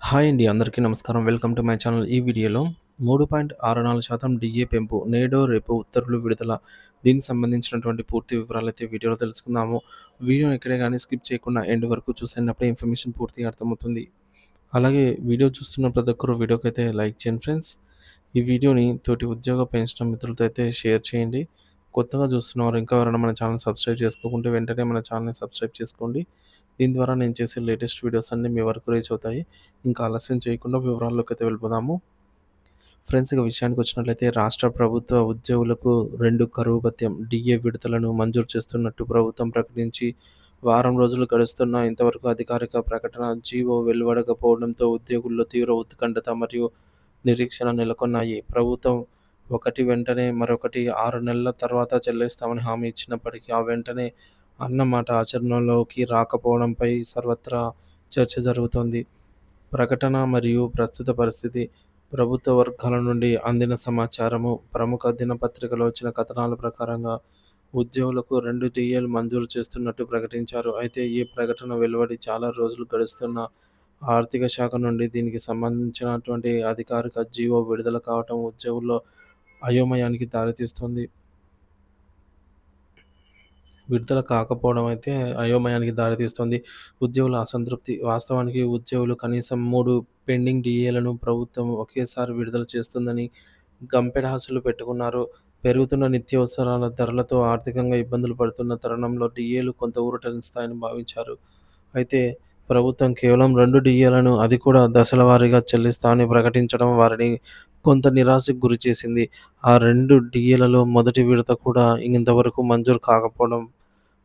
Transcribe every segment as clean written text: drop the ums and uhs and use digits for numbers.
Hi అండి. అందరికీ నమస్కారం. Welcome to my channel. ఈ వీడియోలో 3.64% డీఏ పెంపు నేడో రేపో ఉత్తర్వులు విడుదల. దీనికి సంబంధించినటువంటి పూర్తి వివరాలైతే వీడియోలో తెలుసుకుందాము. వీడియో ఎక్కడే గాని స్కిప్ చేయకుండా ఎండ్ వరకు చూసేనప్పుడే ఇన్ఫర్మేషన్ పూర్తిగా అర్థమవుతుంది. అలాగే వీడియో చూస్తున్న ప్రతి ఒక్కరు వీడియోకైతే లైక్ చేయండి ఫ్రెండ్స్. ఈ వీడియోని తోటి ఉద్యోగ పెన్షన్ మిత్రులతో అయితే షేర్ చేయండి. కొత్తగా చూస్తున్నవారు ఇంకా ఎవరైనా మన ఛానల్ సబ్స్క్రైబ్ చేసుకోకుంటే వెంటనే మన ఛానల్‌ని సబ్స్క్రైబ్ చేసుకోండి. దీని ద్వారా నేను చేసే లేటెస్ట్ వీడియోస్ అన్నీ మీ వరకు రీచ్ అవుతాయి. ఇంకా ఆలస్యం చేయకుండా వివరాల్లోకైతే వెళ్ళిపోదాము. ఫ్రెండ్స్ ఇక విషయానికొచ్చినట్లయితే రాష్ట్ర ప్రభుత్వ ఉద్యోగులకు 2 కరువు భత్యం డీఏ విడుదలను మంజూరు చేస్తున్నట్టు ప్రభుత్వం ప్రకటించి వారం రోజులు గడుస్తున్నా ఇంతవరకు అధికారిక ప్రకటన జీవో వెలువడకపోవడంతో ఉద్యోగుల్లో తీవ్ర ఉత్కంఠత మరియు నిరీక్షణ నెలకొన్నాయి. ప్రభుత్వం ఒకటి వెంటనే మరొకటి 6 నెలల తర్వాత చెల్లిస్తామని హామీ ఇచ్చినప్పటికీ ఆ వెంటనే అన్న మాట ఆచరణలోకి రాకపోవడంపై సర్వత్రా చర్చ జరుగుతోంది. ప్రకటన మరియు ప్రస్తుత పరిస్థితి ప్రభుత్వ వర్గాల నుండి అందిన సమాచారము ప్రముఖ దినపత్రికలో వచ్చిన కథనాల ప్రకారంగా ఉద్యోగులకు 2 టీఏలు మంజూరు చేస్తున్నట్టు ప్రకటించారు. అయితే ఈ ప్రకటన వెలువడి చాలా రోజులు గడుస్తున్న ఆర్థిక శాఖ నుండి దీనికి సంబంధించినటువంటి అధికారిక జీవో విడుదల కావటం ఉద్యోగుల్లో అయోమయానికి దారితీస్తుంది. విడుదల కాకపోవడం అయితే అయోమయానికి దారితీస్తుంది. ఉద్యోగుల అసంతృప్తి. వాస్తవానికి ఉద్యోగులు కనీసం 3 పెండింగ్ డీఏలను ప్రభుత్వం ఒకేసారి విడుదల చేస్తుందని గంపెడాశలు పెట్టుకున్నారు. పెరుగుతున్న నిత్యావసరాల ధరలతో ఆర్థికంగా ఇబ్బందులు పడుతున్న తరుణంలో డీఏలు కొంత ఊరటనిస్తాయని భావించారు. అయితే ప్రభుత్వం కేవలం 2 డీఏలను అది కూడా దశల వారీగా చెల్లిస్తామని ప్రకటించడం వారిని కొంత నిరాశకు గురిచేసింది. ఆ 2 డీఏలలో మొదటి విడత కూడా ఇంతవరకు మంజూరు కాకపోవడం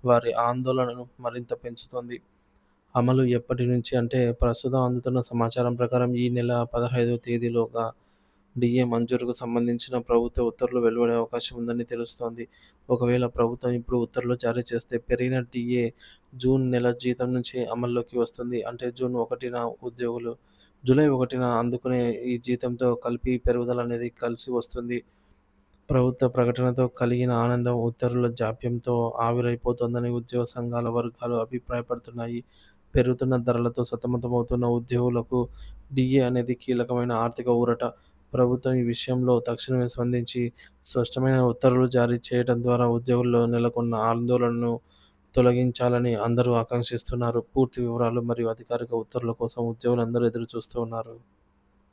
వారి ఆందోళనను మరింత పెంచుతోంది. అమలు ఎప్పటి నుంచి అంటే ప్రస్తుతం అందుతున్న సమాచారం ప్రకారం ఈ నెల 15వ తేదీలోగా డీఏ మంజూరుకు సంబంధించిన ప్రభుత్వ ఉత్తర్వులు వెలువడే అవకాశం ఉందని తెలుస్తోంది. ఒకవేళ ప్రభుత్వం ఇప్పుడు ఉత్తర్వులు జారీ చేస్తే పెరిగిన డీఏ జూన్ నెల జీతం నుంచి అమల్లోకి వస్తుంది. అంటే జూన్ 1న ఉద్యోగులు జూలై 1న అందుకునే ఈ జీతంతో కలిపి పెరుగుదల అనేది కలిసి వస్తుంది. ప్రభుత్వ ప్రకటనతో కలిగిన ఆనందం ఉత్తర్వుల జాప్యంతో ఆవిరైపోతోందని ఉద్యోగ సంఘాల వర్గాలు అభిప్రాయపడుతున్నాయి. పెరుగుతున్న ధరలతో సతమతమవుతున్న ఉద్యోగులకు డీఏ అనేది కీలకమైన ఆర్థిక ఊరట. ప్రభుత్వం ఈ విషయంలో తక్షణమే స్పందించి స్పష్టమైన ఉత్తర్వులు జారీ చేయడం ద్వారా ఉద్యోగుల్లో నెలకొన్న ఆందోళనను తొలగించాలని అందరూ ఆకాంక్షిస్తున్నారు. పూర్తి వివరాలు మరియు అధికారిక ఉత్తర్వుల కోసం ఉద్యోగులందరూ ఎదురు చూస్తూ ఉన్నారు.